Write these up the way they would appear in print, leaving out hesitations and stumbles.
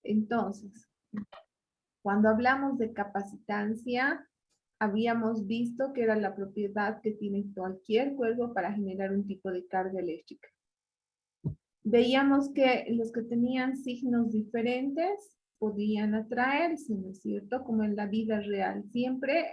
Entonces, cuando hablamos de capacitancia, habíamos visto que era la propiedad que tiene cualquier cuerpo para generar un tipo de carga eléctrica. Veíamos que los que tenían signos diferentes podían atraerse, ¿no es cierto? Como en la vida real. Siempre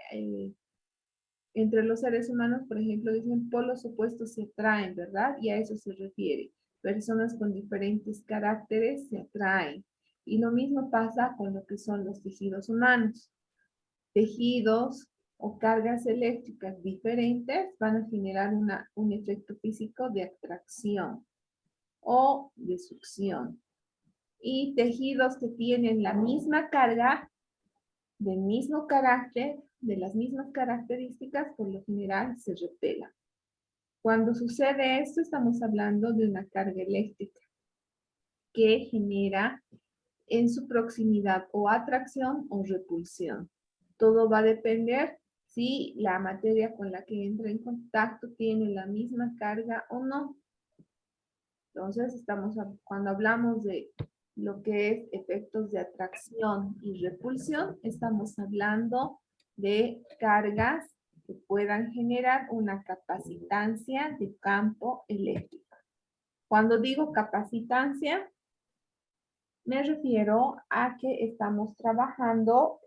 entre los seres humanos, por ejemplo, dicen polos opuestos se atraen, ¿verdad? Y a eso se refiere. Personas con diferentes caracteres se atraen. Y lo mismo pasa con lo que son los tejidos humanos. Tejidos o cargas eléctricas diferentes van a generar un efecto físico de atracción o de succión. Y tejidos que tienen la misma carga, del mismo carácter, de las mismas características, por lo general se repelan. Cuando sucede esto, estamos hablando de una carga eléctrica que genera en su proximidad o atracción o repulsión. Todo va a depender si la materia con la que entra en contacto tiene la misma carga o no. Entonces, cuando hablamos de lo que es efectos de atracción y repulsión, estamos hablando de cargas que puedan generar una capacitancia de campo eléctrico. Cuando digo capacitancia, me refiero a que estamos trabajando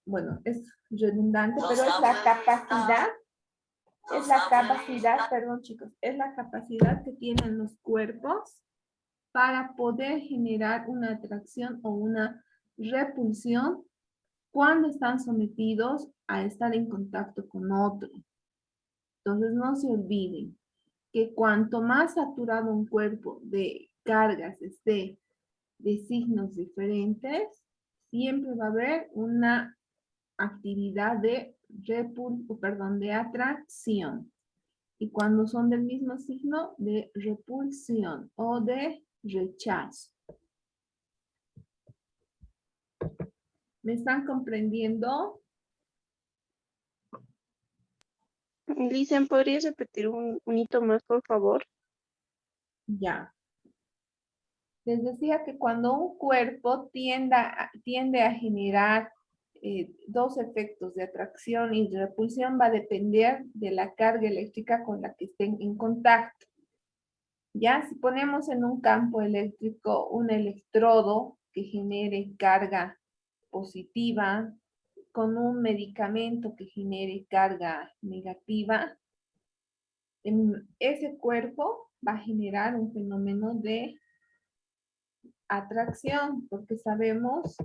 bueno, es redundante, pero perdón chicos, es la capacidad que tienen los cuerpos para poder generar una atracción o una repulsión cuando están sometidos a estar en contacto con otro. Entonces no se olviden que cuanto más saturado un cuerpo de cargas esté de signos diferentes, siempre va a haber una actividad de de atracción. Y cuando son del mismo signo, de repulsión o de rechazo. ¿Me están comprendiendo? Lisen, ¿podrías repetir un hito más, por favor? Ya. Les decía que cuando un cuerpo tiende a generar dos efectos de atracción y de repulsión, va a depender de la carga eléctrica con la que estén en contacto. Ya, si ponemos en un campo eléctrico un electrodo que genere carga positiva con un medicamento que genere carga negativa, ese cuerpo va a generar un fenómeno de atracción, porque sabemos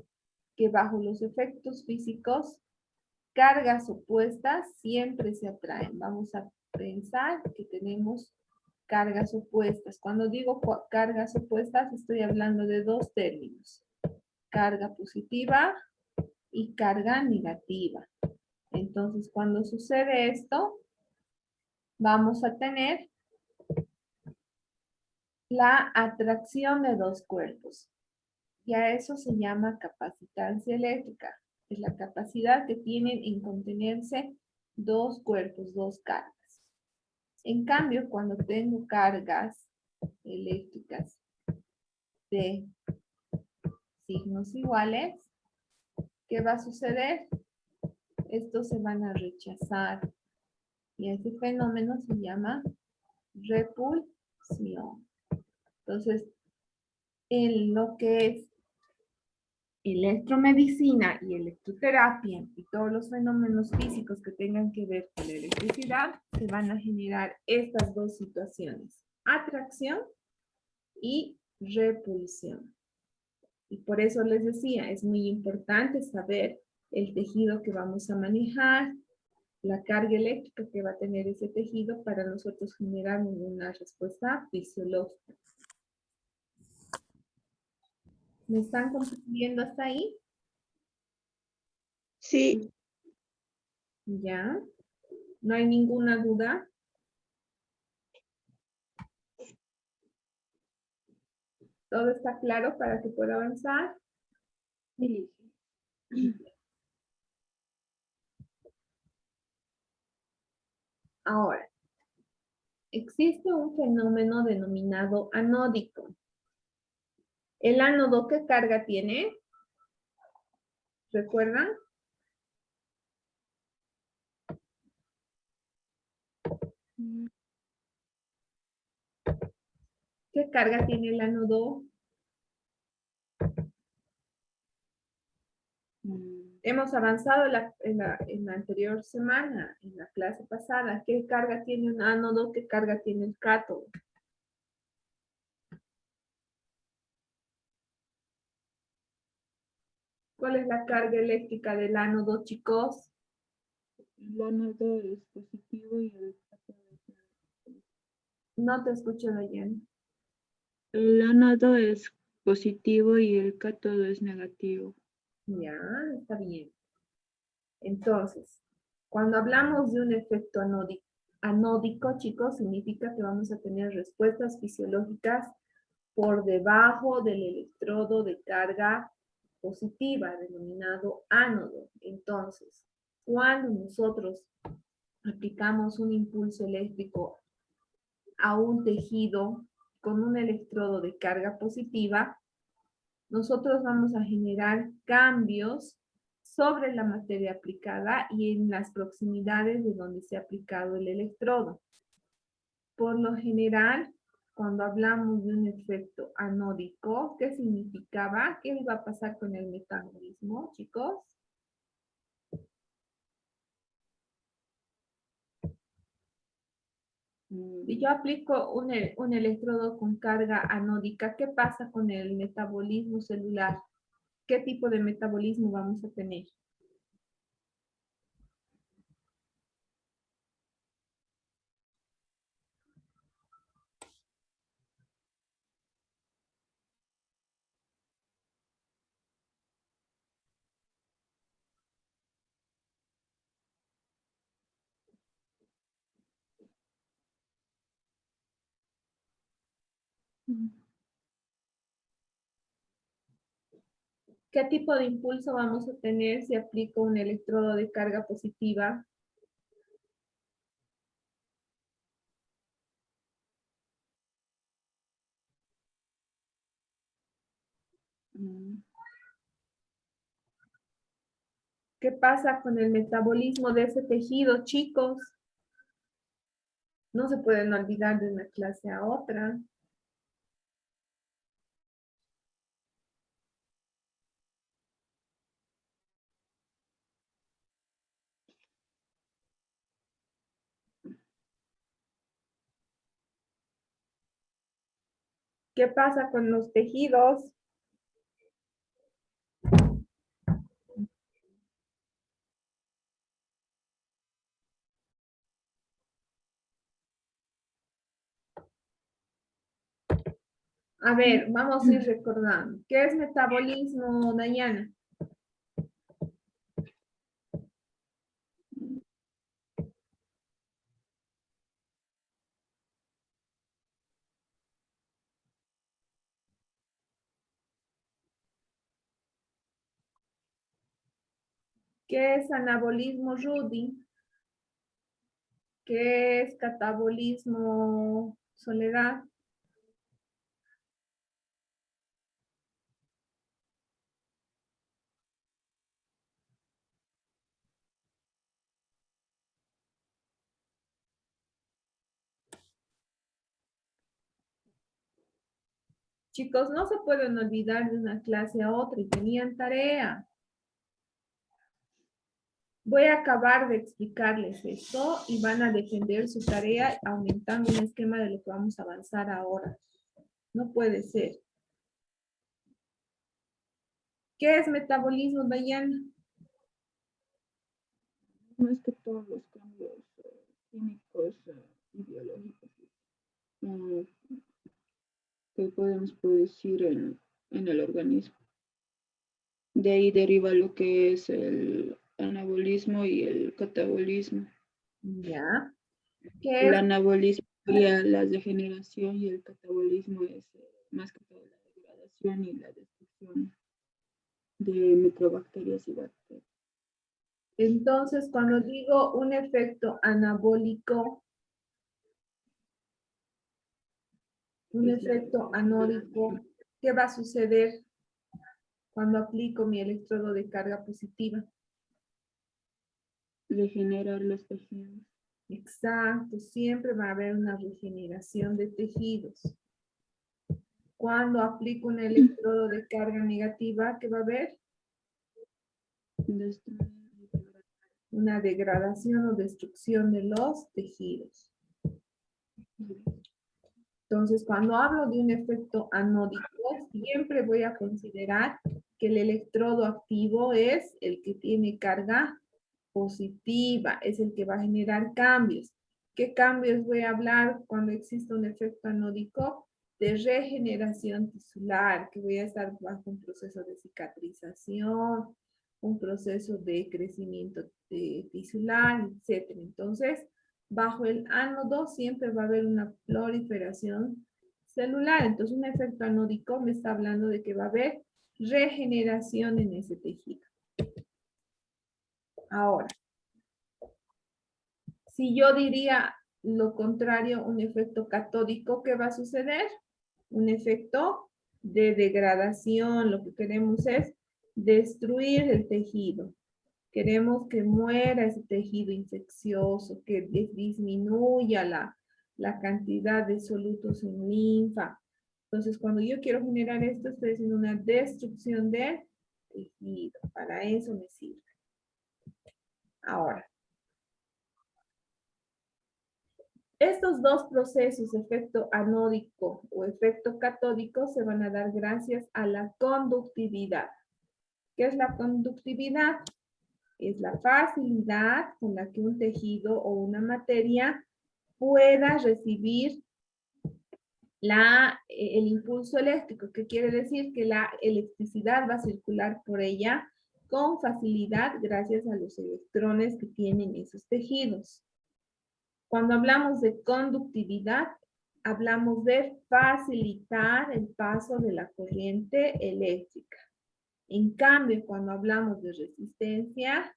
que bajo los efectos físicos, cargas opuestas siempre se atraen. Vamos a pensar que tenemos cargas opuestas. Cuando digo cargas opuestas, estoy hablando de dos términos: carga positiva y carga negativa. Entonces, cuando sucede esto, vamos a tener la atracción de dos cuerpos. Y a eso se llama capacitancia eléctrica. Es la capacidad que tienen en contenerse dos cuerpos, dos cargas. En cambio, cuando tengo cargas eléctricas de signos iguales, ¿qué va a suceder? Estos se van a rechazar. Y ese fenómeno se llama repulsión. Entonces, en lo que es electromedicina y electroterapia y todos los fenómenos físicos que tengan que ver con la electricidad, se van a generar estas dos situaciones: atracción y repulsión. Y por eso les decía, es muy importante saber el tejido que vamos a manejar, la carga eléctrica que va a tener ese tejido para nosotros generar una respuesta fisiológica. ¿Me están comprendiendo hasta ahí? Sí. ¿Ya? ¿No hay ninguna duda? ¿Todo está claro para que pueda avanzar? Sí. Ahora, existe un fenómeno denominado anódico. ¿El ánodo qué carga tiene? ¿Recuerdan? ¿Qué carga tiene el ánodo? Hemos avanzado en la anterior semana, en la clase pasada. ¿Qué carga tiene un ánodo? ¿Qué carga tiene el cátodo? ¿Cuál es la carga eléctrica del ánodo, chicos? El ánodo es positivo y el cátodo es negativo. No te escucho bien. El ánodo es positivo y el cátodo es negativo. Ya, está bien. Entonces, cuando hablamos de un efecto anódico, chicos, significa que vamos a tener respuestas fisiológicas por debajo del electrodo de carga positiva, denominado ánodo. Entonces, cuando nosotros aplicamos un impulso eléctrico a un tejido con un electrodo de carga positiva, nosotros vamos a generar cambios sobre la materia aplicada y en las proximidades de donde se ha aplicado el electrodo. Por lo general, cuando hablamos de un efecto anódico, ¿qué significaba? ¿Qué iba a pasar con el metabolismo, chicos? Si yo aplico un electrodo con carga anódica, ¿qué pasa con el metabolismo celular? ¿Qué tipo de metabolismo vamos a tener? ¿Qué tipo de impulso vamos a tener si aplico un electrodo de carga positiva? ¿Qué pasa con el metabolismo de ese tejido, chicos? No se pueden olvidar de una clase a otra. ¿Qué pasa con los tejidos? A ver, vamos a ir recordando. ¿Qué es metabolismo, Dayana? ¿Qué es anabolismo, Rudy? ¿Qué es catabolismo, Soledad? Chicos, no se pueden olvidar de una clase a otra y tenían tarea. Voy a acabar de explicarles esto y van a defender su tarea aumentando un esquema de lo que vamos a avanzar ahora. No puede ser. ¿Qué es metabolismo, Dayana? Más que todos los cambios químicos y biológicos eh, que podemos producir en el organismo. De ahí deriva lo que es el anabolismo y el catabolismo. Ya. ¿Qué El es? anabolismo sería la degeneración y el catabolismo es más que todo la degradación y la destrucción de microbacterias y bacterias. Entonces, cuando digo un efecto anabólico, Un efecto anódico. ¿Qué va a suceder cuando aplico mi electrodo de carga positiva? Regenerar los tejidos. Exacto, siempre va a haber una regeneración de tejidos. Cuando aplico un electrodo de carga negativa, ¿qué va a haber? Destruir y degradar. Una degradación o destrucción de los tejidos. Entonces, cuando hablo de un efecto anódico, siempre voy a considerar que el electrodo activo es el que tiene carga positiva, es el que va a generar cambios. ¿Qué cambios voy a hablar cuando existe un efecto anódico? De regeneración tisular, que voy a estar bajo un proceso de cicatrización, un proceso de crecimiento tisular, etc. Entonces, bajo el ánodo siempre va a haber una proliferación celular. Entonces, un efecto anódico me está hablando de que va a haber regeneración en ese tejido. Ahora, si yo diría lo contrario, un efecto catódico, ¿qué va a suceder? Un efecto de degradación. Lo que queremos es destruir el tejido. Queremos que muera ese tejido infeccioso, que disminuya la cantidad de solutos en linfa. Entonces, cuando yo quiero generar esto, estoy haciendo una destrucción del tejido. Para eso me sirve. Ahora, estos dos procesos, efecto anódico o efecto catódico, se van a dar gracias a la conductividad. ¿Qué es la conductividad? Es la facilidad con la que un tejido o una materia pueda recibir el impulso eléctrico, que quiere decir que la electricidad va a circular por ella con facilidad gracias a los electrones que tienen esos tejidos. Cuando hablamos de conductividad, hablamos de facilitar el paso de la corriente eléctrica. En cambio, cuando hablamos de resistencia,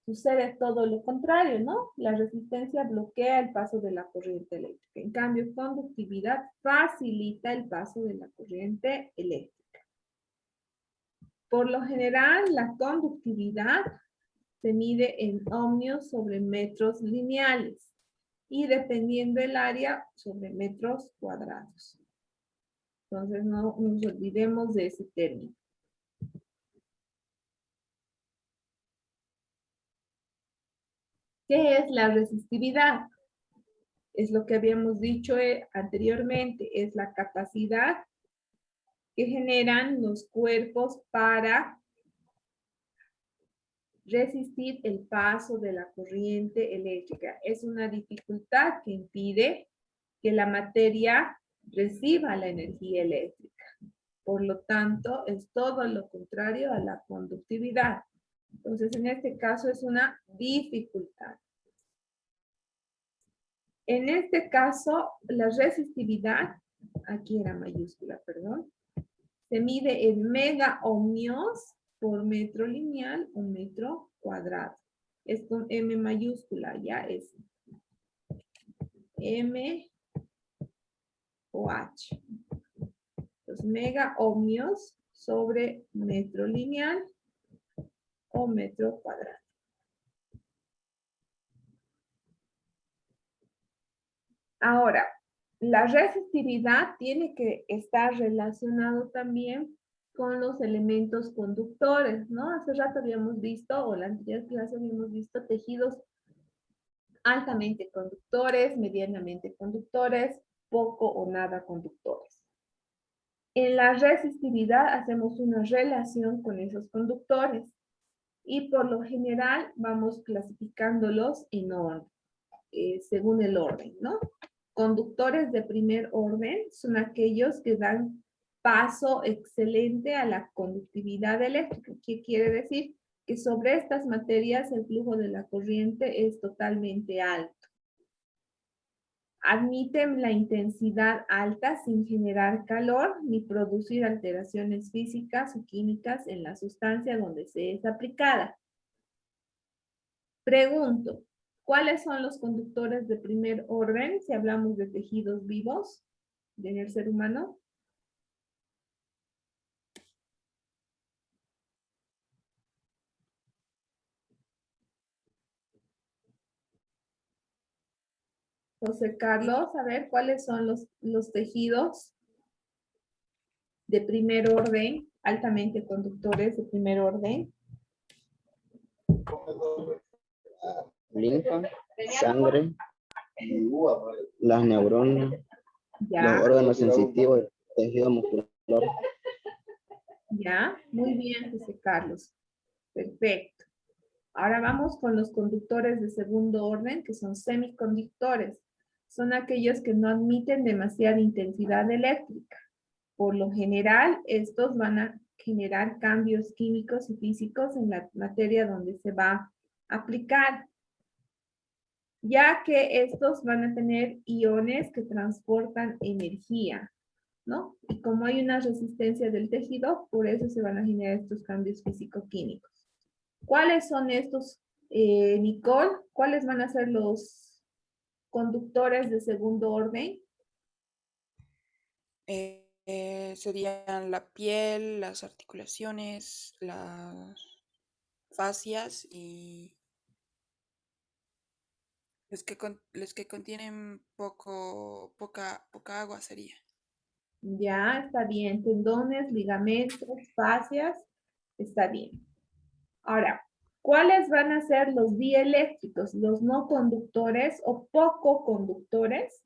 sucede todo lo contrario, ¿no? La resistencia bloquea el paso de la corriente eléctrica. En cambio, conductividad facilita el paso de la corriente eléctrica. Por lo general, la conductividad se mide en ohmios sobre metros lineales y dependiendo del área sobre metros cuadrados. Entonces no nos olvidemos de ese término. ¿Qué es la resistividad? Es lo que habíamos dicho anteriormente, es la capacidad que generan los cuerpos para resistir el paso de la corriente eléctrica. Es una dificultad que impide que la materia reciba la energía eléctrica. Por lo tanto, es todo lo contrario a la conductividad. Entonces, en este caso es una dificultad. En este caso, la resistividad, aquí era mayúscula, perdón, se mide en megaohmios por metro lineal o metro cuadrado. Es con M mayúscula, ya es M o H. Los megaohmios sobre metro lineal o metro cuadrado. Ahora, la resistividad tiene que estar relacionado también con los elementos conductores, ¿no? Hace rato habíamos visto, o la anterior clase habíamos visto tejidos altamente conductores, medianamente conductores, poco o nada conductores. En la resistividad hacemos una relación con esos conductores y por lo general vamos clasificándolos en orden, según el orden, ¿no? Conductores de primer orden son aquellos que dan paso excelente a la conductividad eléctrica. ¿Qué quiere decir? Que sobre estas materias el flujo de la corriente es totalmente alto. Admiten la intensidad alta sin generar calor ni producir alteraciones físicas o químicas en la sustancia donde se es aplicada. Pregunto, ¿Cuáles son los conductores de primer orden si hablamos de tejidos vivos del ser humano? José Carlos, a ver, ¿cuáles son los tejidos de primer orden, altamente conductores de primer orden? Linfa, sangre, las neuronas, los Ya, órganos sensitivos, tejido muscular. ya, muy bien, José Carlos. Perfecto. Ahora vamos con los conductores de segundo orden, que son semiconductores. Son aquellos que no admiten demasiada intensidad eléctrica. Por lo general, estos van a generar cambios químicos y físicos en la materia donde se va a aplicar, ya que estos van a tener iones que transportan energía, ¿no? Y como hay una resistencia del tejido, por eso se van a generar estos cambios físico-químicos. ¿Cuáles son estos, Nicole? ¿Cuáles van a ser los conductores de segundo orden? Serían la piel, las articulaciones, las fascias y los que contienen poca agua sería. Ya, está bien. Tendones, ligamentos, fascias, está bien. Ahora, ¿cuáles van a ser los dieléctricos, los no conductores o poco conductores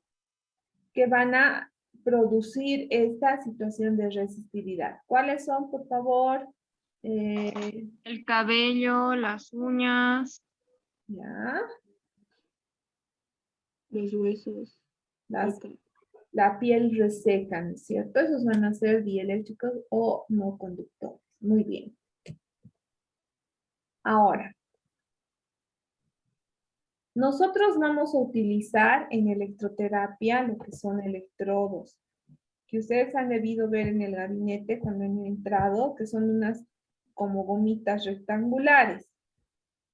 que van a producir esta situación de resistividad? ¿Cuáles son, por favor? El cabello, las uñas, Ya, Los huesos. las, acá. la piel reseca, ¿no es cierto? Esos van a ser dieléctricos o no conductores. Muy bien. Ahora, nosotros vamos a utilizar en electroterapia lo que son electrodos, que ustedes han debido ver en el gabinete cuando han entrado, que son unas como gomitas rectangulares.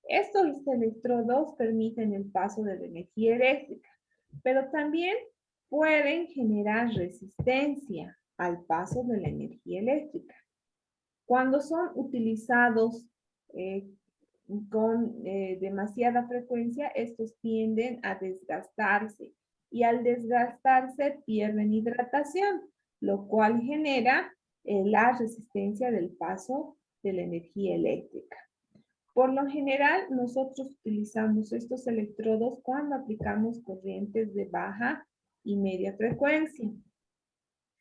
Estos electrodos permiten el paso de la energía eléctrica, pero también pueden generar resistencia al paso de la energía eléctrica. Cuando son utilizados con demasiada frecuencia, estos tienden a desgastarse y al desgastarse pierden hidratación, lo cual genera la resistencia del paso de la energía eléctrica. Por lo general, nosotros utilizamos estos electrodos cuando aplicamos corrientes de baja y media frecuencia.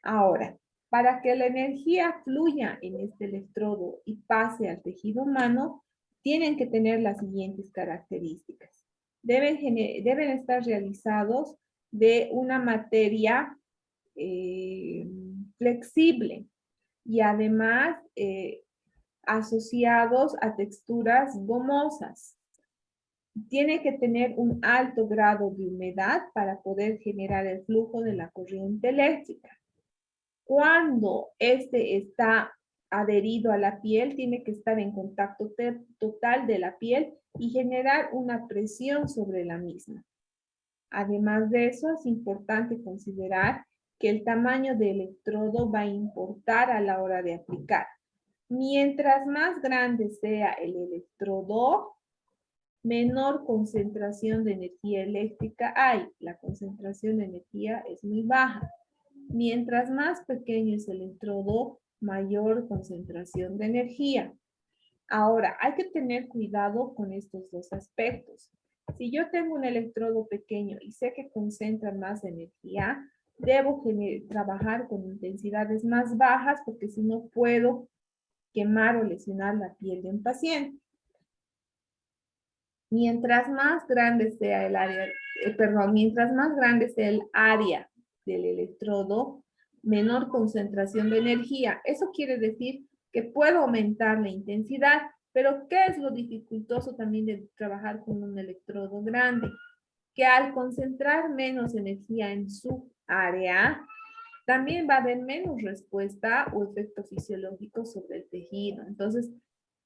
Ahora, para que la energía fluya en este electrodo y pase al tejido humano, tienen que tener las siguientes características. Deben estar realizados de una materia flexible y además asociados a texturas gomosas. Tiene que tener un alto grado de humedad para poder generar el flujo de la corriente eléctrica. Cuando este está adherido a la piel, tiene que estar en contacto total de la piel y generar una presión sobre la misma. Además de eso, es importante considerar que el tamaño del electrodo va a importar a la hora de aplicar. Mientras más grande sea el electrodo, menor concentración de energía eléctrica hay. La concentración de energía es muy baja. Mientras más pequeño es el electrodo, mayor concentración de energía. Ahora, hay que tener cuidado con estos dos aspectos. Si yo tengo un electrodo pequeño y sé que concentra más energía, debo trabajar con intensidades más bajas porque si no puedo quemar o lesionar la piel de un paciente. Mientras más grande sea el área, mientras más grande sea el área del electrodo, menor concentración de energía. Eso quiere decir que puedo aumentar la intensidad, pero ¿qué es lo dificultoso también de trabajar con un electrodo grande? Que al concentrar menos energía en su área, también va a haber menos respuesta o efecto fisiológico sobre el tejido. Entonces,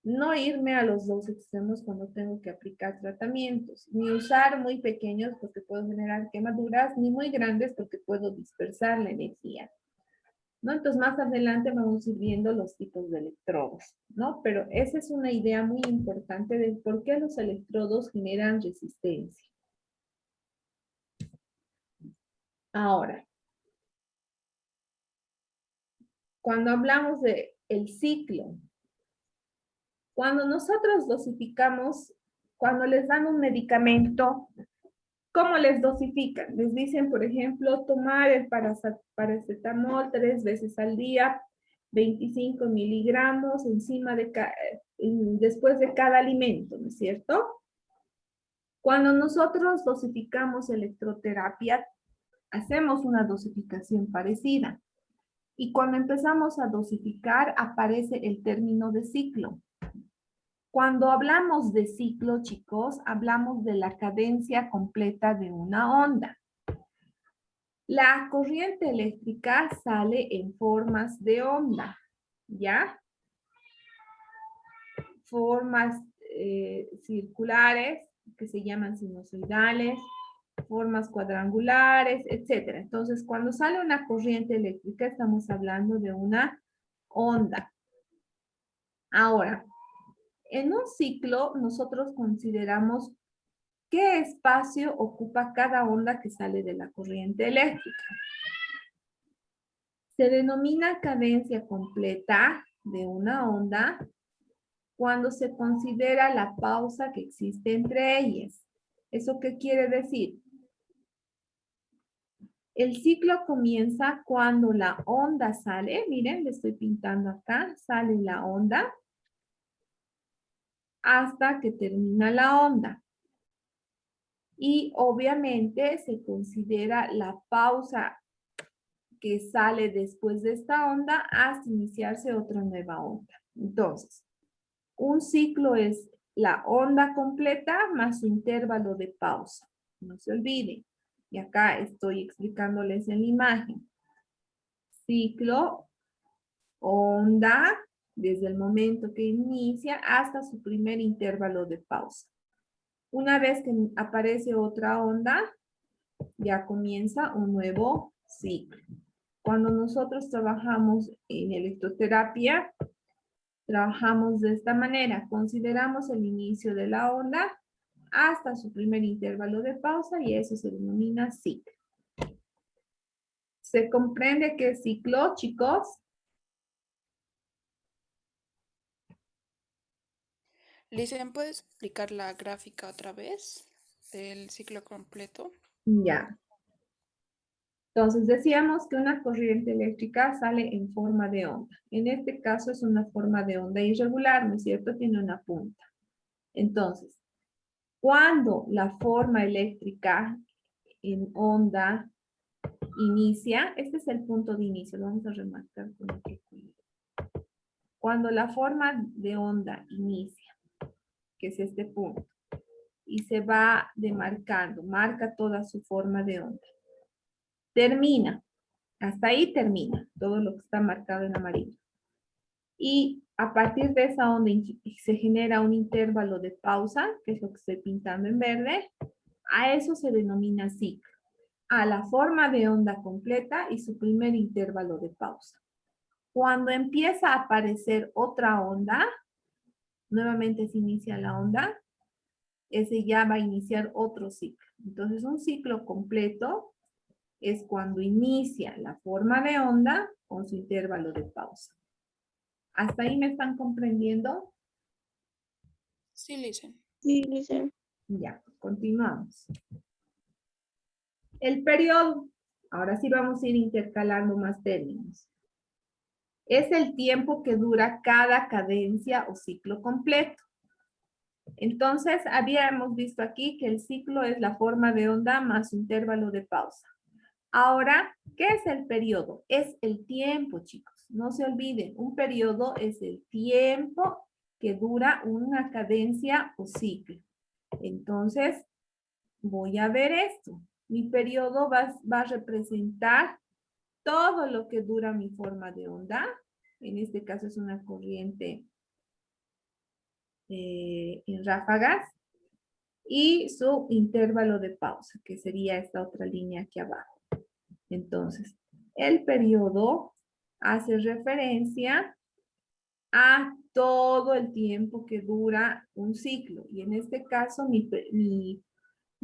no irme a los dos extremos cuando tengo que aplicar tratamientos, ni usar muy pequeños porque puedo generar quemaduras, ni muy grandes porque puedo dispersar la energía, ¿no? Entonces más adelante vamos a ir viendo los tipos de electrodos, ¿no? Pero esa es una idea muy importante de por qué los electrodos generan resistencia. Ahora, cuando hablamos de el ciclo, cuando nosotros dosificamos, cuando les dan un medicamento, ¿cómo les dosifican? Les dicen, por ejemplo, tomar el paracetamol 3 veces al día, 25 miligramos después de cada alimento, ¿no es cierto? Cuando nosotros dosificamos electroterapia, hacemos una dosificación parecida. Y cuando empezamos a dosificar, aparece el término de ciclo. Cuando hablamos de ciclo, chicos, hablamos de la cadencia completa de una onda. La corriente eléctrica sale en formas de onda, ¿ya? Formas circulares, que se llaman sinusoidales, formas cuadrangulares, etc. Entonces, cuando sale una corriente eléctrica, estamos hablando de una onda. Ahora, en un ciclo, nosotros consideramos qué espacio ocupa cada onda que sale de la corriente eléctrica. Se denomina cadencia completa de una onda cuando se considera la pausa que existe entre ellas. ¿Eso qué quiere decir? El ciclo comienza cuando la onda sale, miren, le estoy pintando acá, sale la onda, hasta que termina la onda. Y obviamente se considera la pausa que sale después de esta onda hasta iniciarse otra nueva onda. Entonces, un ciclo es la onda completa más su intervalo de pausa. No se olviden. Y acá estoy explicándoles en la imagen. Ciclo, onda, desde el momento que inicia hasta su primer intervalo de pausa. Una vez que aparece otra onda, ya comienza un nuevo ciclo. Cuando nosotros trabajamos en electroterapia, trabajamos de esta manera. Consideramos el inicio de la onda hasta su primer intervalo de pausa y eso se denomina ciclo. ¿Se comprende qué es ciclo, chicos? Licen, ¿puedes explicar la gráfica otra vez del ciclo completo? Ya. Entonces decíamos que una corriente eléctrica sale en forma de onda. En este caso es una forma de onda irregular, ¿no es cierto? Tiene una punta. Entonces, cuando la forma eléctrica en onda inicia, este es el punto de inicio, lo vamos a remarcar con otro color. Cuando la forma de onda inicia, que es este punto, y se va demarcando, marca toda su forma de onda. Termina, hasta ahí termina, todo lo que está marcado en amarillo. Y a partir de esa onda se genera un intervalo de pausa, que es lo que estoy pintando en verde. A eso se denomina ciclo. A la forma de onda completa y su primer intervalo de pausa. Cuando empieza a aparecer otra onda, nuevamente se inicia la onda, ese ya va a iniciar otro ciclo. Entonces un ciclo completo es cuando inicia la forma de onda con su intervalo de pausa. ¿Hasta ahí me están comprendiendo? Sí, Licen. Sí, Licen. Ya, continuamos. El periodo. Ahora sí vamos a ir intercalando más términos. Es el tiempo que dura cada cadencia o ciclo completo. Entonces, habíamos visto aquí que el ciclo es la forma de onda más su intervalo de pausa. Ahora, ¿qué es el periodo? Es el tiempo, chicos. No se olviden, un periodo es el tiempo que dura una cadencia o ciclo. Entonces, voy a ver esto. Mi periodo va a representar todo lo que dura mi forma de onda. En este caso es una corriente en ráfagas, y su intervalo de pausa, que sería esta otra línea aquí abajo. Entonces, el periodo hace referencia a todo el tiempo que dura un ciclo. Y en este caso, mi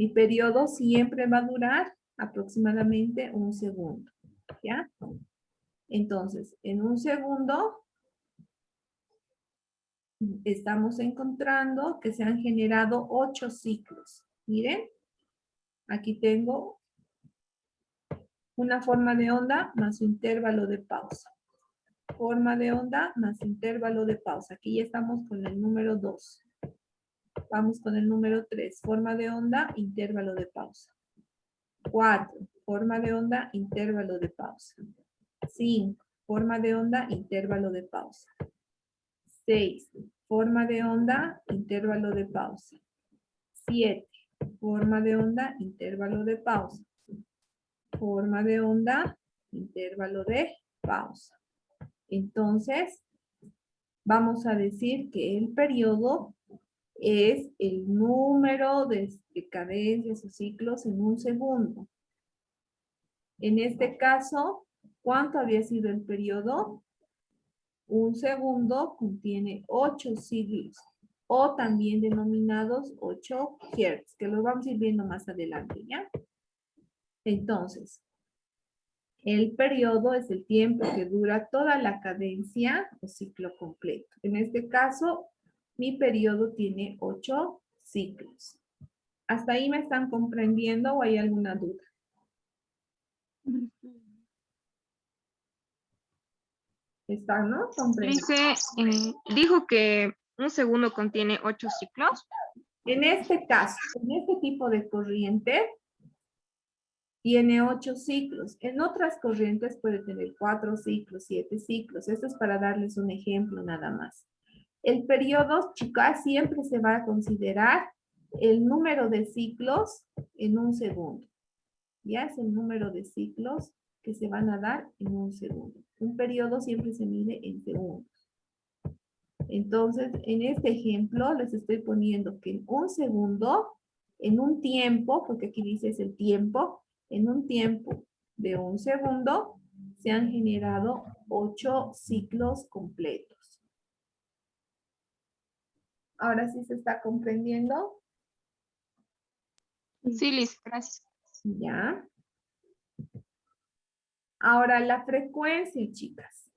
periodo siempre va a durar aproximadamente un segundo. ¿Ya? Entonces, en un segundo, estamos encontrando que se han generado 8 ciclos. Miren, aquí tengo una forma de onda más su intervalo de pausa. Forma de onda más intervalo de pausa. Aquí ya estamos con el número 2. Vamos con el número 3. Forma de onda, intervalo de pausa. 4. Forma de onda, intervalo de pausa. 5. Forma de onda, intervalo de pausa. 6. Forma de onda, intervalo de pausa. 7. Forma de onda, intervalo de pausa. Forma de onda, intervalo de pausa. Entonces, vamos a decir que el periodo es el número de cadencias o ciclos en un segundo. En este caso, ¿cuánto había sido el periodo? Un segundo contiene 8 ciclos, o también denominados 8 Hz, que lo vamos a ir viendo más adelante, ¿ya? Entonces, el periodo es el tiempo que dura toda la cadencia o ciclo completo. En este caso, mi periodo tiene 8 ciclos. ¿Hasta ahí me están comprendiendo o hay alguna duda? ¿Están, no? Comprendiendo. Dice, dijo que un segundo contiene 8 ciclos. En este caso, en este tipo de corriente, tiene 8 ciclos. En otras corrientes puede tener 4 ciclos, 7 ciclos. Esto es para darles un ejemplo nada más. El periodo, chicas, siempre se va a considerar el número de ciclos en un segundo. Ya es el número de ciclos que se van a dar en un segundo. Un periodo siempre se mide en segundos. Entonces, en este ejemplo les estoy poniendo que en un segundo, en un tiempo, porque aquí dice es el tiempo, en un tiempo de un segundo se han generado 8 ciclos completos. Ahora sí se está comprendiendo. Sí, Liz, gracias. Ya. Ahora la frecuencia, chicas.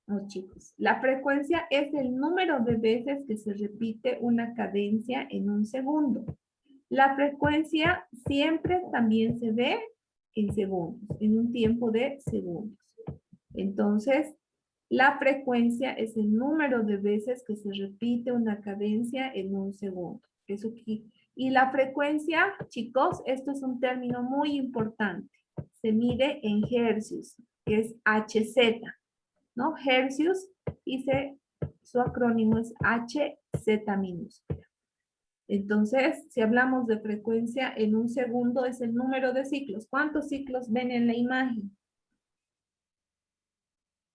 No, chicos. La frecuencia es el número de veces que se repite una cadencia en un segundo. La frecuencia siempre también se ve en segundos, en un tiempo de segundos. Entonces, la frecuencia es el número de veces que se repite una cadencia en un segundo. Eso aquí. Y la frecuencia, chicos, esto es un término muy importante. Se mide en hercios, que es Hz, ¿no? Hercios, y su acrónimo es HZ minúscula. Entonces, si hablamos de frecuencia, en un segundo es el número de ciclos. ¿Cuántos ciclos ven en la imagen?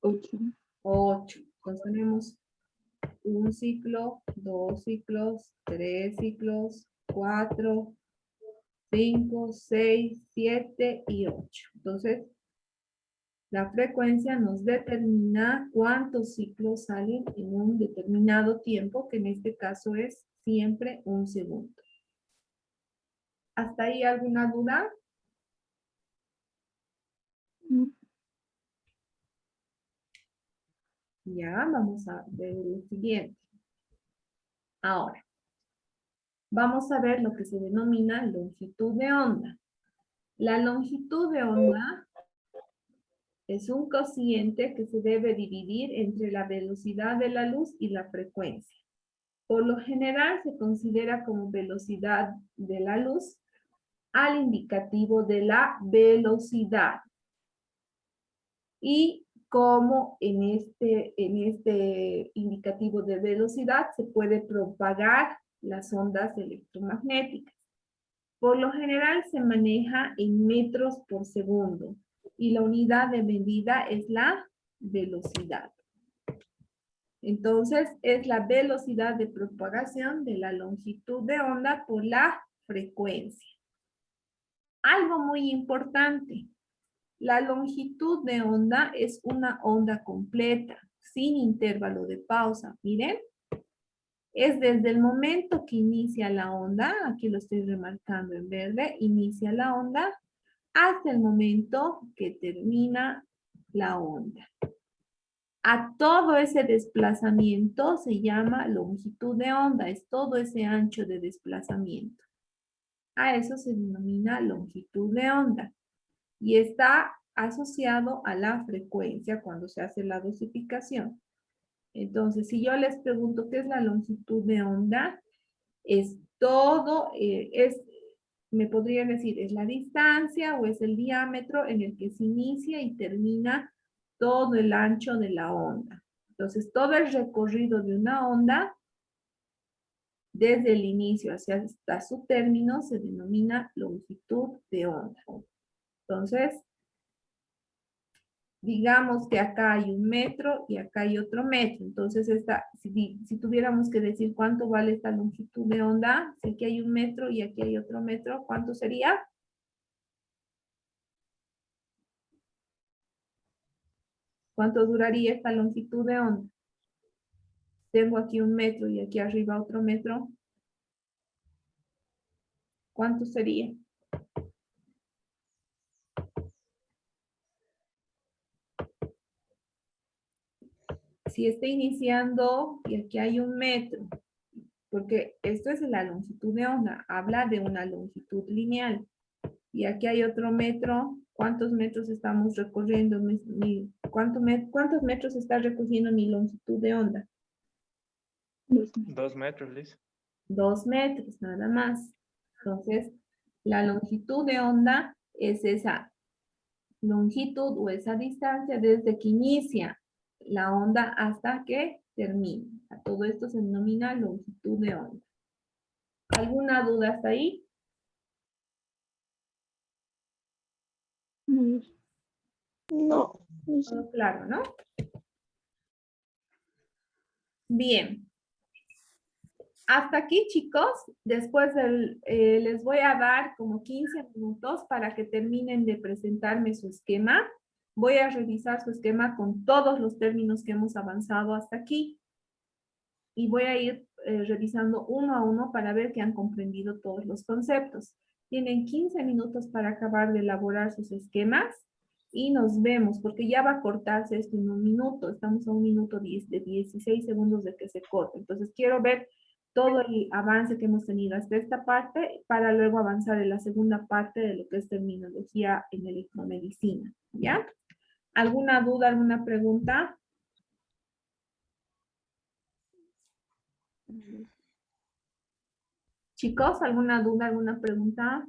8. 8. Entonces tenemos un ciclo, 2 ciclos, 3 ciclos, 4, 5, 6, 7 y 8. Entonces, la frecuencia nos determina cuántos ciclos salen en un determinado tiempo, que en este caso es siempre un segundo. ¿Hasta ahí alguna duda? Ya, vamos a ver lo siguiente. Ahora, vamos a ver lo que se denomina longitud de onda. La longitud de onda es un cociente que se debe dividir entre la velocidad de la luz y la frecuencia. Por lo general se considera como velocidad de la luz al indicativo de la velocidad. Y como en este indicativo de velocidad se puede propagar las ondas electromagnéticas. Por lo general se maneja en metros por segundo y la unidad de medida es la velocidad. Entonces, es la velocidad de propagación de la longitud de onda por la frecuencia. Algo muy importante. La longitud de onda es una onda completa, sin intervalo de pausa. Miren, es desde el momento que inicia la onda, aquí lo estoy remarcando en verde, inicia la onda, hasta el momento que termina la onda. A todo ese desplazamiento se llama longitud de onda, es todo ese ancho de desplazamiento. A eso se denomina longitud de onda y está asociado a la frecuencia cuando se hace la dosificación. Entonces, si yo les pregunto qué es la longitud de onda, es todo, me podrían decir, es la distancia o es el diámetro en el que se inicia y termina todo el ancho de la onda. Entonces, todo el recorrido de una onda, desde el inicio hasta su término, se denomina longitud de onda. Entonces, digamos que acá hay 1 metro y acá hay otro metro. Entonces, si tuviéramos que decir cuánto vale esta longitud de onda, si aquí hay 1 metro y aquí hay otro metro, ¿cuánto sería? ¿Cuánto duraría esta longitud de onda? Tengo aquí 1 metro y aquí arriba otro metro. ¿Cuánto sería? Si está iniciando y aquí hay 1 metro, porque esto es la longitud de onda, habla de una longitud lineal. Y aquí hay otro metro, ¿cuántos metros estamos recorriendo? ¿Cuántos metros está recogiendo mi longitud de onda? 2 metros, Liz. 2 metros, nada más. Entonces, la longitud de onda es esa longitud o esa distancia desde que inicia la onda hasta que termina. A todo esto se denomina longitud de onda. ¿Alguna duda hasta ahí? No. Todo claro, ¿no? Bien. Hasta aquí, chicos. Después les voy a dar como 15 minutos para que terminen de presentarme su esquema. Voy a revisar su esquema con todos los términos que hemos avanzado hasta aquí. Y voy a ir revisando uno a uno para ver que han comprendido todos los conceptos. Tienen 15 minutos para acabar de elaborar sus esquemas y nos vemos, porque ya va a cortarse esto en 1 minuto. Estamos a 1 minuto de 16 segundos de que se corte. Entonces quiero ver todo el avance que hemos tenido hasta esta parte para luego avanzar en la segunda parte de lo que es terminología en electromedicina. ¿Ya? ¿Alguna duda, alguna pregunta? Chicos, ¿alguna duda, alguna pregunta?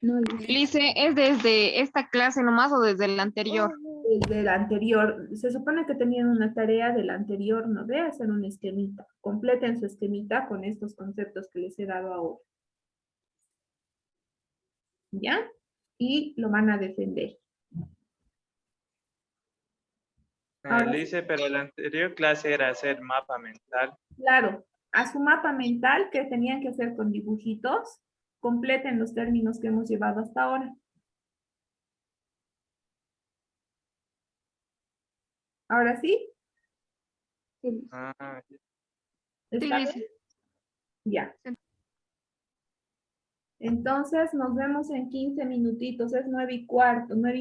No, Liz. Lice, ¿es desde esta clase nomás o desde la anterior? Desde la anterior, se supone que tenían una tarea del anterior, ¿no? De hacer un esquemita. Completen su esquemita con estos conceptos que les he dado ahora. ¿Ya? Y lo van a defender. Ahora sí. Lice, pero la anterior clase era hacer mapa mental. Claro, a su mapa mental que tenían que hacer con dibujitos, completen los términos que hemos llevado hasta ahora. ¿Ahora sí? Ah, Sí, ¿Está Lice. bien? Ya. Sí. Entonces nos vemos en 15 minutitos, es 9:15, 9:15.